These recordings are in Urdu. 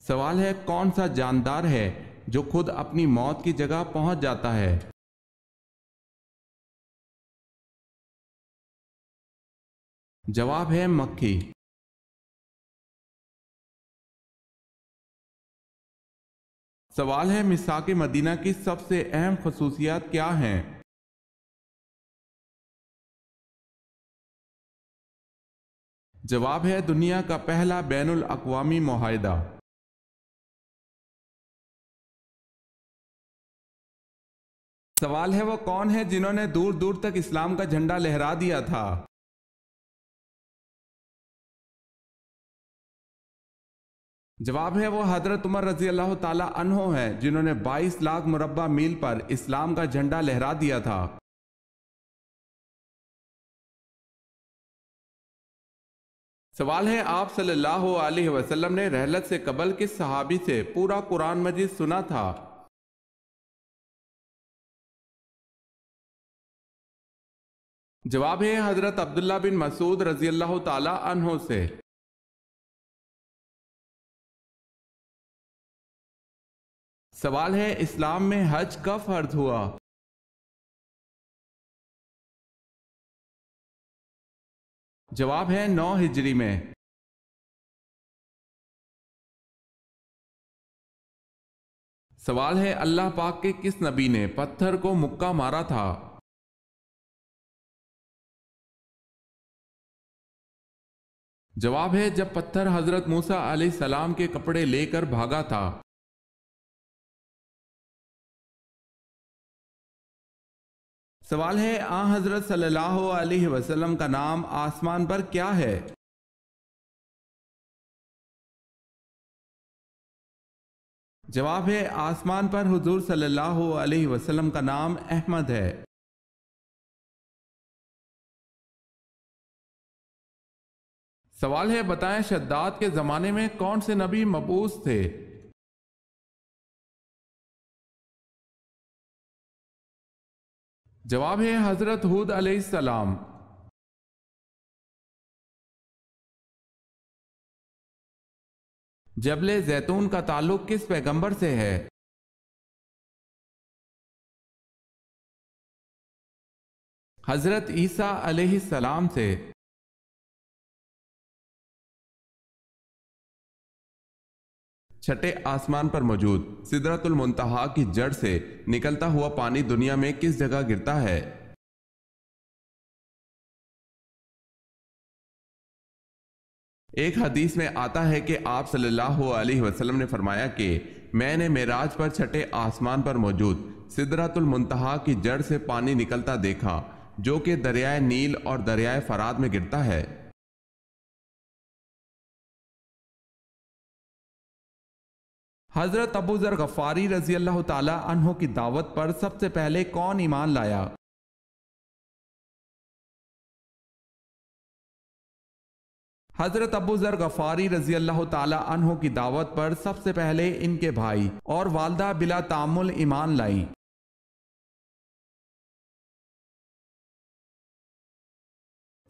سوال ہے کون سا جاندار ہے جو خود اپنی موت کی جگہ پہنچ جاتا ہے؟ جواب ہے مکھی۔ سوال ہے مساک مدینہ کی سب سے اہم خصوصیات کیا ہیں؟ جواب ہے دنیا کا پہلا بین الاقوامی معاہدہ۔ سوال ہے وہ کون ہے جنہوں نے دور دور تک اسلام کا جھنڈا لہرا دیا تھا؟ جواب ہے وہ حضرت عمر رضی اللہ تعالی عنہ ہیں جنہوں نے 22 لاکھ مربع میل پر اسلام کا جھنڈا لہرا دیا تھا۔ سوال ہے آپ صلی اللہ علیہ وسلم نے رحلت سے قبل کس صحابی سے پورا قرآن مجید سنا تھا؟ جواب ہے حضرت عبداللہ بن مسعود رضی اللہ تعالی عنہ سے۔ سوال ہے اسلام میں حج کب فرض ہوا؟ جواب ہے 9 ہجری میں۔ سوال ہے اللہ پاک کے کس نبی نے پتھر کو مکہ مارا تھا؟ جواب ہے جب پتھر حضرت موسیٰ علیہ السلام کے کپڑے لے کر بھاگا تھا۔ سوال ہے آن حضرت صلی اللہ علیہ وسلم کا نام آسمان پر کیا ہے؟ جواب ہے آسمان پر حضور صلی اللہ علیہ وسلم کا نام احمد ہے۔ سوال ہے بتائیں شداد کے زمانے میں کون سے نبی مبعوث تھے؟ جواب ہے حضرت ہود علیہ السلام۔ جبل زیتون کا تعلق کس پیغمبر سے ہے؟ حضرت عیسیٰ علیہ السلام سے۔ چھٹے آسمان پر موجود سدرۃ المنتہا کی جڑ سے نکلتا ہوا پانی دنیا میں کس جگہ گرتا ہے؟ ایک حدیث میں آتا ہے کہ آپ صلی اللہ علیہ وسلم نے فرمایا کہ میں نے معراج پر چھٹے آسمان پر موجود سدرۃ المنتہا کی جڑ سے پانی نکلتا دیکھا جو کہ دریائے نیل اور دریائے فرات میں گرتا ہے۔ حضرت ابو ذر غفاری رضی اللہ تعالی عنہ کی دعوت پر سب سے پہلے کون ایمان لایا؟ حضرت ابو ذر غفاری رضی اللہ تعالی عنہ کی دعوت پر سب سے پہلے ان کے بھائی اور والدہ بلا تعامل ایمان لائیں۔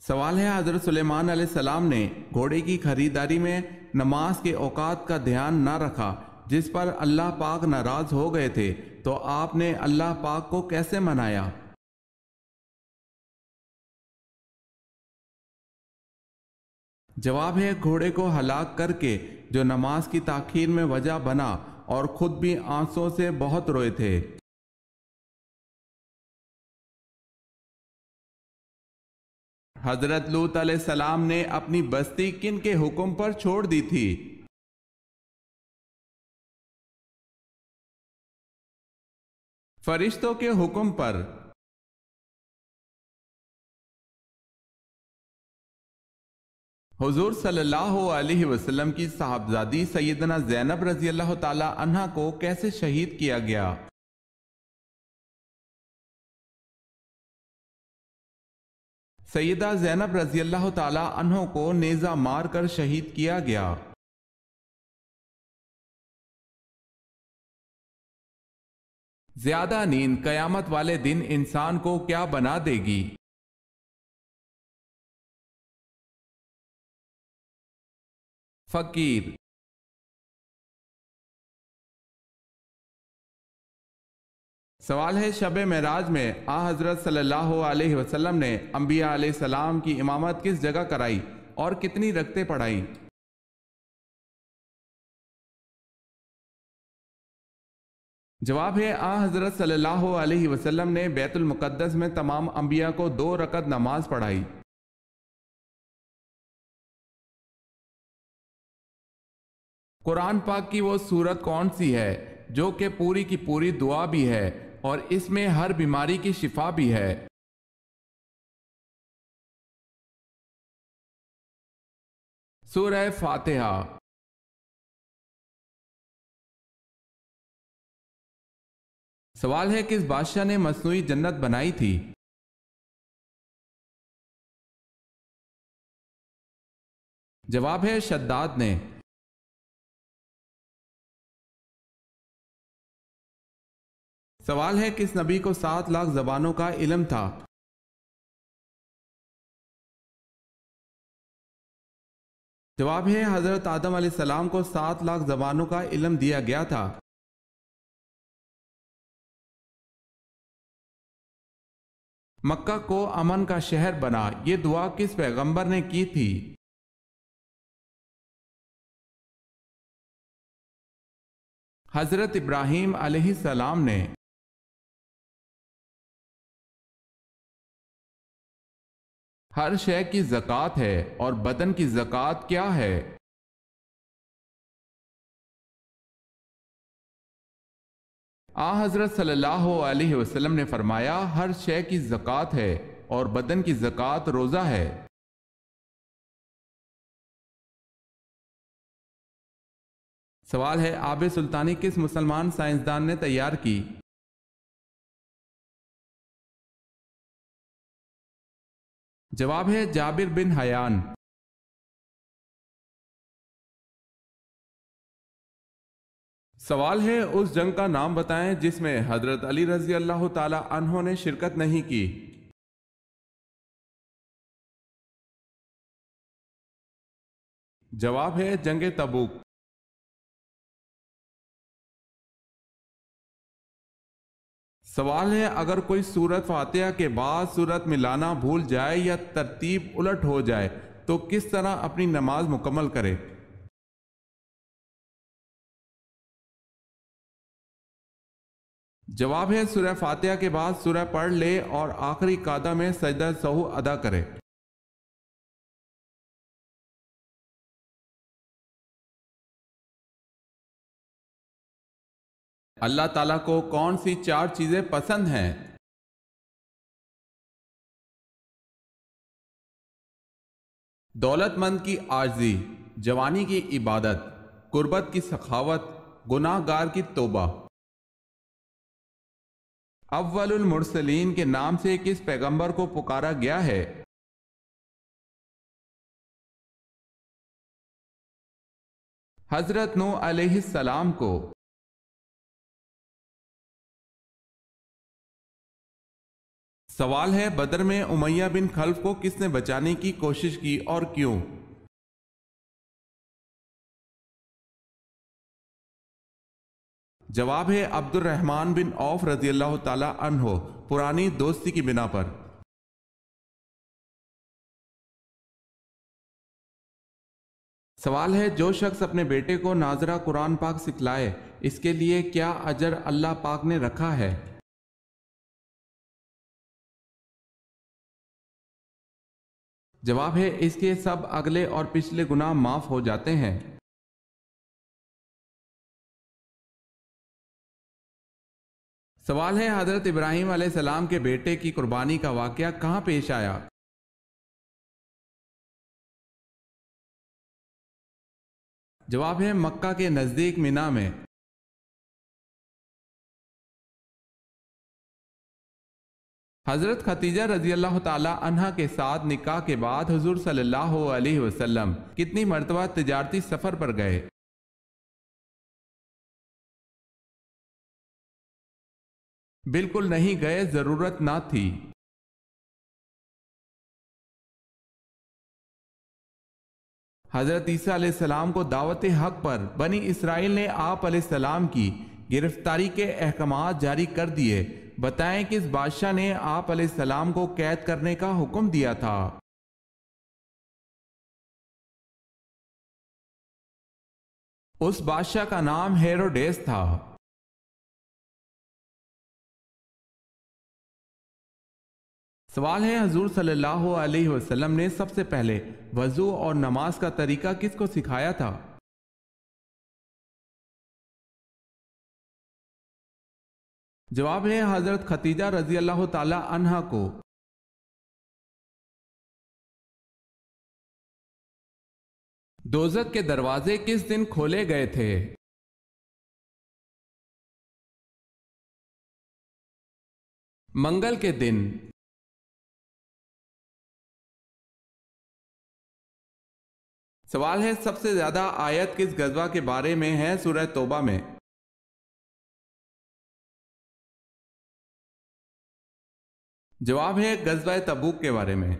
سوال ہے حضرت سلیمان علیہ السلام نے گھوڑے کی خریداری میں نماز کے اوقات کا دھیان نہ رکھا جس پر اللہ پاک ناراض ہو گئے تھے تو آپ نے اللہ پاک کو کیسے منایا؟ جواب ہے گھوڑے کو ہلاک کر کے جو نماز کی تاخیر میں وجہ بنا اور خود بھی آنسوں سے بہت روئے تھے۔ حضرت لوط علیہ السلام نے اپنی بستی کن کے حکم پر چھوڑ دی تھی؟ فرشتوں کے حکم پر۔ حضور صلی اللہ علیہ وسلم کی صاحبزادی سیدنا زینب رضی اللہ تعالی عنہ کو کیسے شہید کیا گیا؟ سیدہ زینب رضی اللہ تعالی عنہ کو نیزہ مار کر شہید کیا گیا۔ زیادہ نیند قیامت والے دن انسان کو کیا بنا دے گی؟ فقیر۔ سوال ہے شب معراج میں حضرت صلی اللہ علیہ وسلم نے انبیاء علیہ السلام کی امامت کس جگہ کرائی اور کتنی رکعتیں پڑھائیں؟ جواب ہے حضرت صلی اللہ علیہ وسلم نے بیت المقدس میں تمام انبیاء کو 2 رکعت نماز پڑھائی۔ قرآن پاک کی وہ سورت کون سی ہے جو کہ پوری کی پوری دعا بھی ہے اور اس میں ہر بیماری کی شفا بھی ہے؟ سورہ فاتحہ۔ سوال ہے کس بادشاہ نے مصنوعی جنت بنائی تھی؟ جواب ہے شداد نے۔ سوال ہے کس نبی کو 7 لاکھ زبانوں کا علم تھا؟ جواب ہے حضرت آدم علیہ السلام کو 7 لاکھ زبانوں کا علم دیا گیا تھا۔ مکہ کو امن کا شہر بنا، یہ دعا کس پیغمبر نے کی تھی؟ حضرت ابراہیم علیہ السلام نے۔ ہر شے کی زکوٰۃ ہے اور بدن کی زکوٰۃ کیا ہے؟ حضرت صلی اللہ علیہ وسلم نے فرمایا ہر شے کی زکوٰۃ ہے اور بدن کی زکوٰۃ روزہ ہے۔ سوال ہے آب سلطانی کس مسلمان سائنسدان نے تیار کی؟ جواب ہے جابر بن حیان۔ سوال ہے اس جنگ کا نام بتائیں جس میں حضرت علی رضی اللہ تعالی عنہ نے شرکت نہیں کی۔ جواب ہے جنگ تبوک۔ سوال ہے اگر کوئی سورت فاتحہ کے بعد سورت ملانا بھول جائے یا ترتیب الٹ ہو جائے تو کس طرح اپنی نماز مکمل کرے؟ جواب ہے سورہ فاتحہ کے بعد سورہ پڑھ لے اور آخری قعدہ میں سجدہ سہو ادا کرے۔ اللہ تعالیٰ کو کون سی 4 چیزیں پسند ہیں؟ دولت مند کی عاجزی، جوانی کی عبادت، قربت کی سخاوت، گناہ گار کی توبہ۔ اول المرسلین کے نام سے کس پیغمبر کو پکارا گیا ہے؟ حضرت نوح علیہ السلام کو۔ سوال ہے بدر میں امیہ بن خلف کو کس نے بچانے کی کوشش کی اور کیوں؟ جواب ہے عبد الرحمن بن عوف رضی اللہ تعالی عنہ، پرانی دوستی کی بنا پر۔ سوال ہے جو شخص اپنے بیٹے کو ناظرہ قرآن پاک سکھلائے اس کے لیے کیا اجر اللہ پاک نے رکھا ہے؟ جواب ہے اس کے سب اگلے اور پچھلے گناہ معاف ہو جاتے ہیں۔ سوال ہے حضرت ابراہیم علیہ السلام کے بیٹے کی قربانی کا واقعہ کہاں پیش آیا؟ جواب ہے مکہ کے نزدیک منا میں۔ حضرت خدیجہ رضی اللہ تعالی عنہ کے ساتھ نکاح کے بعد حضور صلی اللہ علیہ وسلم کتنی مرتبہ تجارتی سفر پر گئے؟ بالکل نہیں گئے، ضرورت نہ تھی۔ حضرت عیسیٰ علیہ السلام کو دعوت حق پر بنی اسرائیل نے آپ علیہ السلام کی گرفتاری کے احکامات جاری کر دیے بتائیں کس بادشاہ نے آپ علیہ السلام کو قید کرنے کا حکم دیا تھا؟ اس بادشاہ کا نام ہیروڈیس تھا۔ سوال ہے، حضور صلی اللہ علیہ وسلم نے سب سے پہلے وضو اور نماز کا طریقہ کس کو سکھایا تھا؟ جواب ہے حضرت خدیجہ رضی اللہ تعالی عنہا کو۔ دوزخ کے دروازے کس دن کھولے گئے تھے؟ منگل کے دن۔ سوال ہے، سب سے زیادہ آیت کس غزوہ کے بارے میں ہے سورہ توبہ میں؟ جواب ہے غزوہ تبوک کے بارے میں۔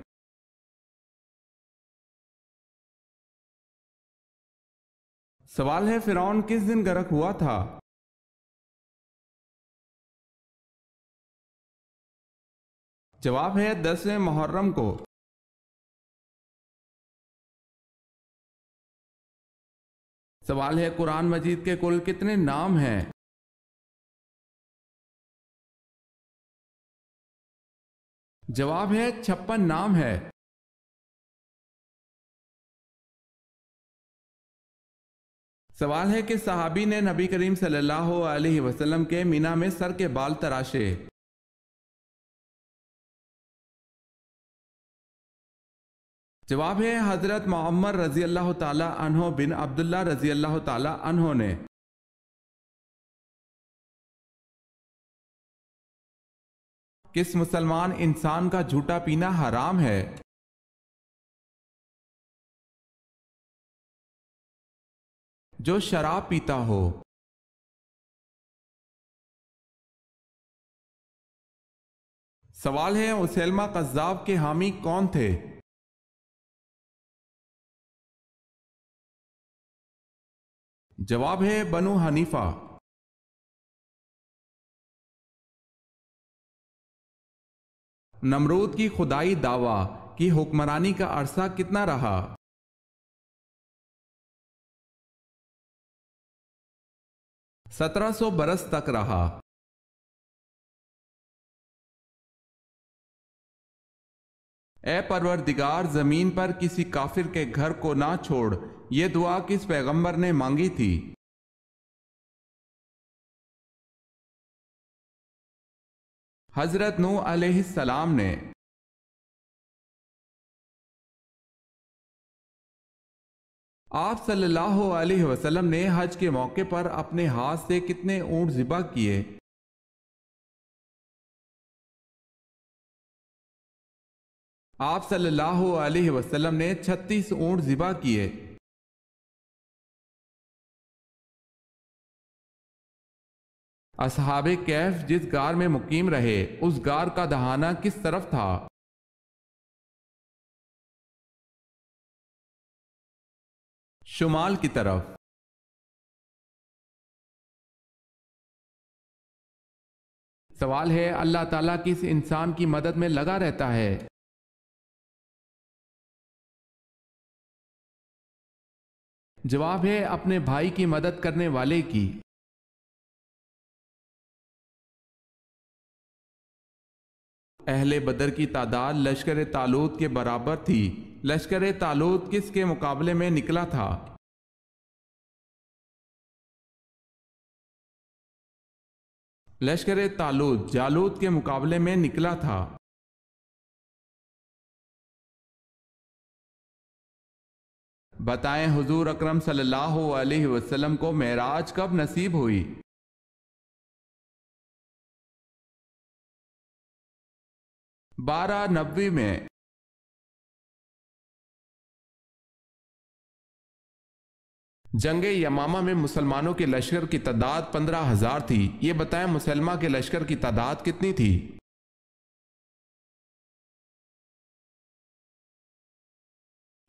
سوال ہے، فرعون کس دن غرق ہوا تھا؟ جواب ہے 10ویں محرم کو۔ سوال ہے، قرآن مجید کے کل کتنے نام ہیں؟ جواب ہے 56 نام ہے۔ سوال ہے کہ صحابی نے نبی کریم صلی اللہ علیہ وسلم کے مینا میں سر کے بال تراشے؟ جواب ہے حضرت معمر رضی اللہ تعالی عنہ بن عبداللہ رضی اللہ تعالی عنہ نے۔ کس مسلمان انسان کا جھوٹا پینا حرام ہے؟ جو شراب پیتا ہو۔ سوال ہے، اسیلمہ قذاب کے حامی کون تھے؟ جواب ہے بنو حنیفہ۔ نمرود کی خدائی دعویٰ کی حکمرانی کا عرصہ کتنا رہا؟ 1700 برس تک رہا۔ اے پروردگار، زمین پر کسی کافر کے گھر کو نہ چھوڑ، یہ دعا کس پیغمبر نے مانگی تھی؟ حضرت نوح علیہ السلام نے۔ آپ صلی اللہ علیہ وسلم نے حج کے موقع پر اپنے ہاتھ سے کتنے اونٹ ذبح کیے؟ آپ صلی اللہ علیہ وسلم نے 36 اونٹ ذبح کیے۔ اصحاب کہف جس غار میں مقیم رہے، اس غار کا دہانہ کس طرف تھا؟ شمال کی طرف۔ سوال ہے، اللہ تعالیٰ کس انسان کی مدد میں لگا رہتا ہے؟ جواب ہے اپنے بھائی کی مدد کرنے والے کی۔ اہل بدر کی تعداد لشکر طالوت کے برابر تھی، لشکر طالوت کس کے مقابلے میں نکلا تھا؟ لشکر طالوت جالوت کے مقابلے میں نکلا تھا۔ بتائیں حضور اکرم صلی اللہ علیہ وسلم کو معراج کب نصیب ہوئی؟ 1290 میں۔ جنگ یمامہ میں مسلمانوں کے لشکر کی تعداد 15,000 تھی، یہ بتائیں مسلمہ کے لشکر کی تعداد کتنی تھی؟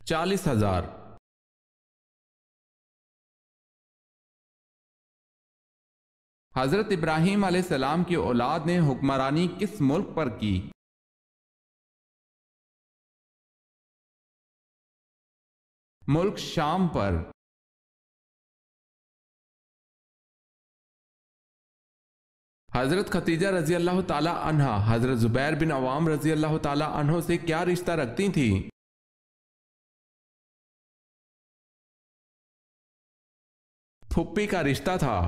40,000۔ حضرت ابراہیم علیہ السلام کی اولاد نے حکمرانی کس ملک پر کی؟ ملک شام پر۔ حضرت خدیجہ رضی اللہ تعالی عنہ حضرت زبیر بن عوام رضی اللہ تعالی عنہ سے کیا رشتہ رکھتی تھیں؟ پھوپھی کا رشتہ تھا۔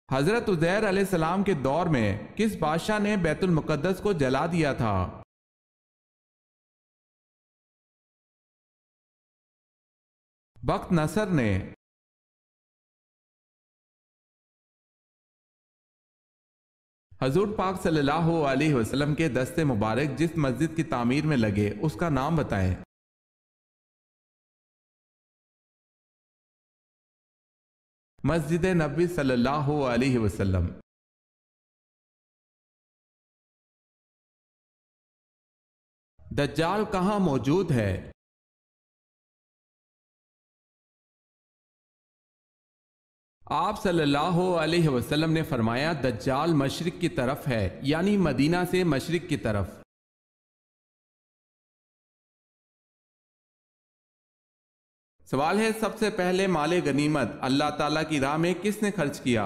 حضرت عزیر علیہ السلام کے دور میں کس بادشاہ نے بیت المقدس کو جلا دیا تھا؟ بخت نصر نے۔ حضور پاک صلی اللہ علیہ وسلم کے دست مبارک جس مسجد کی تعمیر میں لگے اس کا نام بتائیں۔ مسجد نبوی صلی اللہ علیہ وسلم۔ دجال کہاں موجود ہے؟ آپ صلی اللہ علیہ وسلم نے فرمایا دجال مشرق کی طرف ہے، یعنی مدینہ سے مشرق کی طرف۔ سوال ہے سب سے پہلے مال غنیمت اللہ تعالیٰ کی راہ میں کس نے خرچ کیا؟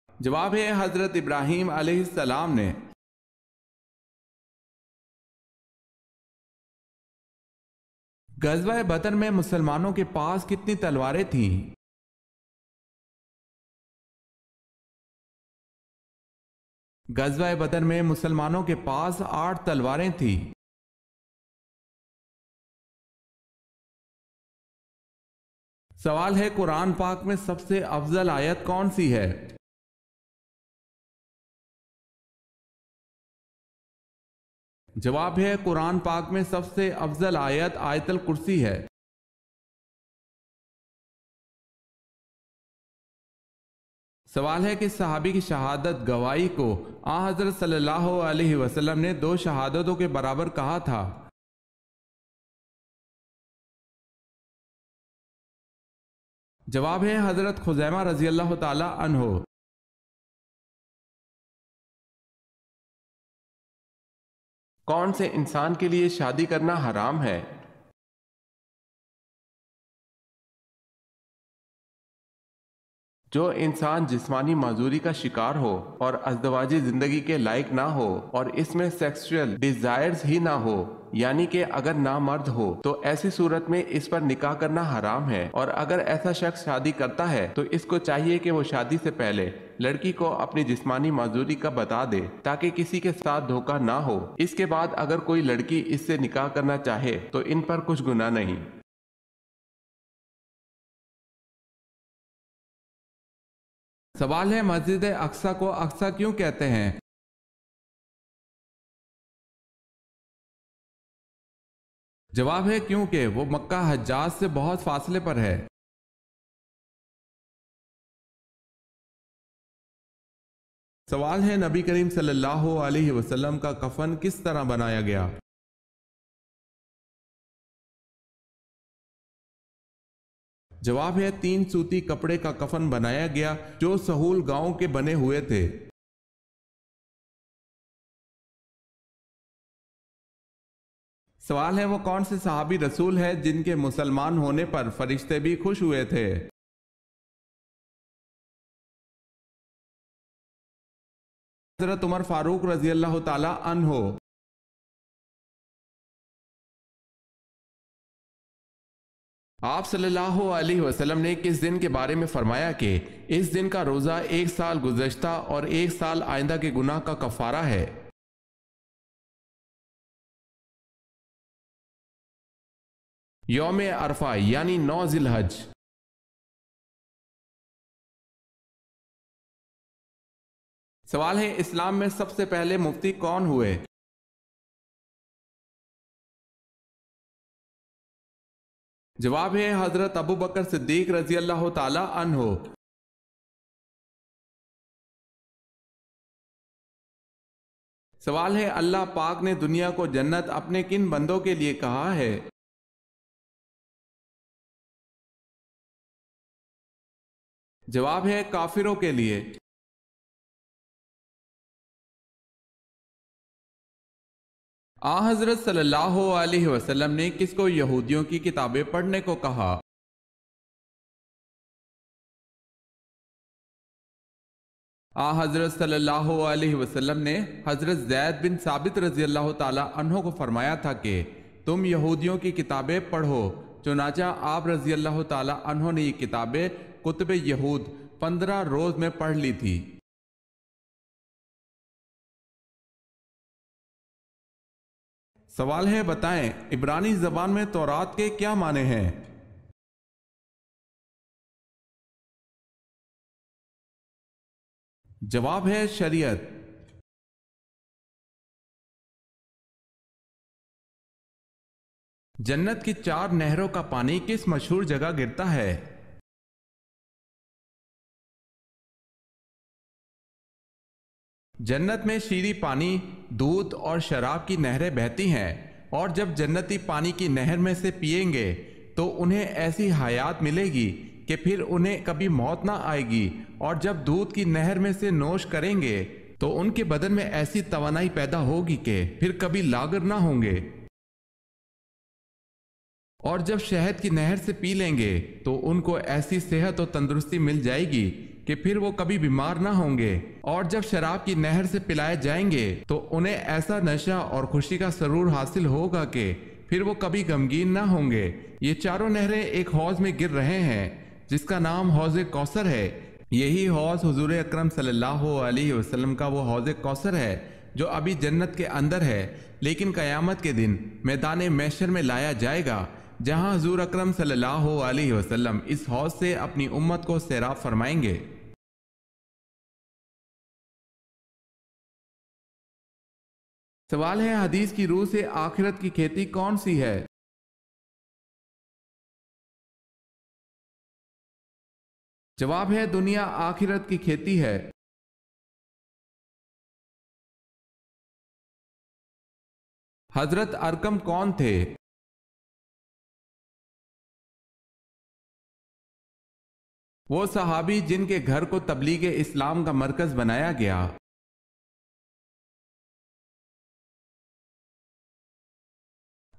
جواب ہے حضرت ابراہیم علیہ السلام نے۔ غزوہ بدر میں مسلمانوں کے پاس کتنی تلواریں تھیں؟ غزوہ بدر میں مسلمانوں کے پاس 8 تلواریں تھیں۔ سوال ہے قرآن پاک میں سب سے افضل آیت کون سی ہے؟ جواب ہے قرآن پاک میں سب سے افضل آیت آیت الکرسی ہے۔ سوال ہے کہ صحابی کی شہادت گواہی کو حضرت صلی اللہ علیہ وسلم نے 2 شہادتوں کے برابر کہا تھا۔ جواب ہے حضرت خزیمہ رضی اللہ تعالی عنہ۔ کون سے انسان کے لیے شادی کرنا حرام ہے؟ جو انسان جسمانی معذوری کا شکار ہو اور ازدواجی زندگی کے لائق نہ ہو اور اس میں سیکسچول ڈیزائرز ہی نہ ہو، یعنی کہ اگر نامرد ہو تو ایسی صورت میں اس پر نکاح کرنا حرام ہے، اور اگر ایسا شخص شادی کرتا ہے تو اس کو چاہیے کہ وہ شادی سے پہلے لڑکی کو اپنی جسمانی معذوری کا بتا دے تاکہ کسی کے ساتھ دھوکہ نہ ہو۔ اس کے بعد اگر کوئی لڑکی اس سے نکاح کرنا چاہے تو ان پر کچھ گناہ نہیں۔ سوال ہے مسجد اقصی کو اقصی کیوں کہتے ہیں؟ جواب ہے کیونکہ وہ مکہ حجاز سے بہت فاصلے پر ہے۔ سوال ہے نبی کریم صلی اللہ علیہ وسلم کا کفن کس طرح بنایا گیا؟ جواب ہے 3 سوتی کپڑے کا کفن بنایا گیا جو سہول گاؤں کے بنے ہوئے تھے۔ سوال ہے وہ کون سے صحابی رسول ہے جن کے مسلمان ہونے پر فرشتے بھی خوش ہوئے تھے؟ حضرت عمر فاروق رضی اللہ تعالی عنہ۔ آپ صلی اللہ علیہ وسلم نے کس دن کے بارے میں فرمایا کہ اس دن کا روزہ 1 سال گزشتہ اور 1 سال آئندہ کے گناہ کا کفارہ ہے؟ یوم عرفہ یعنی 9 ذی الحج۔ سوال ہے اسلام میں سب سے پہلے مفتی کون ہوئے؟ جواب ہے حضرت ابو بکر صدیق رضی اللہ تعالی عنہ۔ سوال ہے اللہ پاک نے دنیا کو جنت اپنے کن بندوں کے لیے کہا ہے؟ جواب ہے کافروں کے لیے۔ حضرت صلی اللہ علیہ وسلم نے کس کو یہودیوں کی کتابیں پڑھنے کو کہا؟ حضرت صلی اللہ علیہ وسلم نے حضرت زید بن ثابت رضی اللہ تعالی عنہ کو فرمایا تھا کہ تم یہودیوں کی کتابیں پڑھو، چنانچہ آپ رضی اللہ تعالی عنہ نے یہ کتابیں کتب یہود 15 روز میں پڑھ لی تھی۔ سوال ہے بتائیں عبرانی زبان میں تورات کے کیا معنی ہیں؟ جواب ہے شریعت۔ جنت کی 4 نہروں کا پانی کس مشہور جگہ گرتا ہے؟ جنت میں شیریں پانی، دودھ اور شراب کی نہریں بہتی ہیں، اور جب جنتی پانی کی نہر میں سے پئیں گے تو انہیں ایسی حیات ملے گی کہ پھر انہیں کبھی موت نہ آئے گی، اور جب دودھ کی نہر میں سے نوش کریں گے تو ان کے بدن میں ایسی توانائی پیدا ہوگی کہ پھر کبھی لاغر نہ ہوں گے، اور جب شہد کی نہر سے پی لیں گے تو ان کو ایسی صحت و تندرستی مل جائے گی کہ پھر وہ کبھی بیمار نہ ہوں گے، اور جب شراب کی نہر سے پلائے جائیں گے تو انہیں ایسا نشہ اور خوشی کا سرور حاصل ہوگا کہ پھر وہ کبھی غمگین نہ ہوں گے۔ یہ 4 نہریں ایک حوض میں گر رہے ہیں جس کا نام حوض کوثر ہے۔ یہی حوض حضور اکرم صلی اللہ علیہ وسلم کا وہ حوض کوثر ہے جو ابھی جنت کے اندر ہے، لیکن قیامت کے دن میدان محشر میں لایا جائے گا، جہاں حضور اکرم صلی اللہ علیہ وسلم اس حوض سے اپنی امت کو سیراب فرمائیں گے۔ سوال ہے حدیث کی روح سے آخرت کی کھیتی کون سی ہے؟ جواب ہے دنیا آخرت کی کھیتی ہے۔ حضرت ارقم کون تھے؟ وہ صحابی جن کے گھر کو تبلیغ اسلام کا مرکز بنایا گیا۔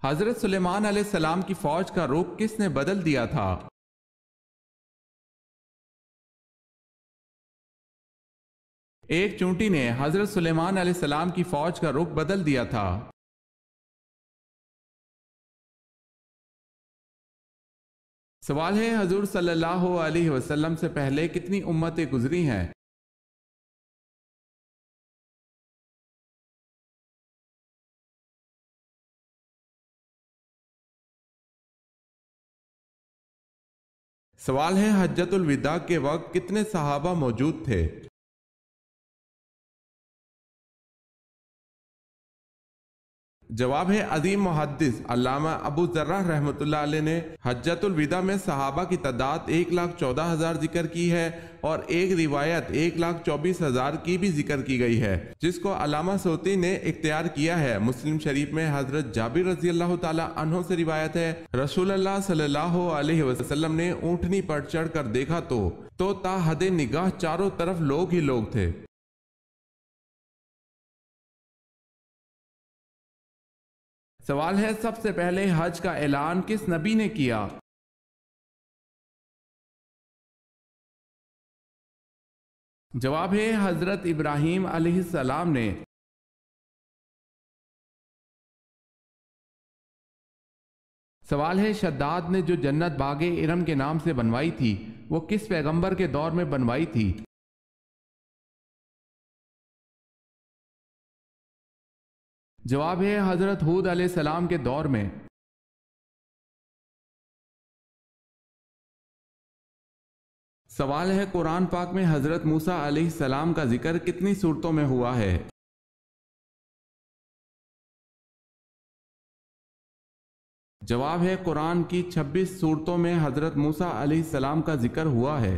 حضرت سلیمان علیہ السلام کی فوج کا رخ کس نے بدل دیا تھا؟ ایک چونٹی نے حضرت سلیمان علیہ السلام کی فوج کا رخ بدل دیا تھا۔ سوال ہے حضور صلی اللہ علیہ وسلم سے پہلے کتنی امتیں گزری ہیں؟ سوال ہے حجۃ الوداع کے وقت کتنے صحابہ موجود تھے؟ جواب ہے عظیم محدث علامہ ابو ذرہ رحمۃ اللہ علیہ نے حجۃ الوداع میں صحابہ کی تعداد 1,14,000 ذکر کی ہے، اور ایک روایت 1,24,000 کی بھی ذکر کی گئی ہے جس کو علامہ سیوطی نے اختیار کیا ہے۔ مسلم شریف میں حضرت جابر رضی اللہ تعالی عنہ سے روایت ہے، رسول اللہ صلی اللہ علیہ وسلم نے اونٹنی پر چڑھ کر دیکھا تو تا حد نگاہ چاروں طرف لوگ ہی لوگ تھے۔ سوال ہے سب سے پہلے حج کا اعلان کس نبی نے کیا؟ جواب ہے حضرت ابراہیم علیہ السلام نے۔ سوال ہے شداد نے جو جنت باغ ارم کے نام سے بنوائی تھی وہ کس پیغمبر کے دور میں بنوائی تھی؟ جواب ہے حضرت ہود علیہ السلام کے دور میں۔ سوال ہے قرآن پاک میں حضرت موسیٰ علیہ السلام کا ذکر کتنی صورتوں میں ہوا ہے؟ جواب ہے قرآن کی 26 صورتوں میں حضرت موسیٰ علیہ السلام کا ذکر ہوا ہے۔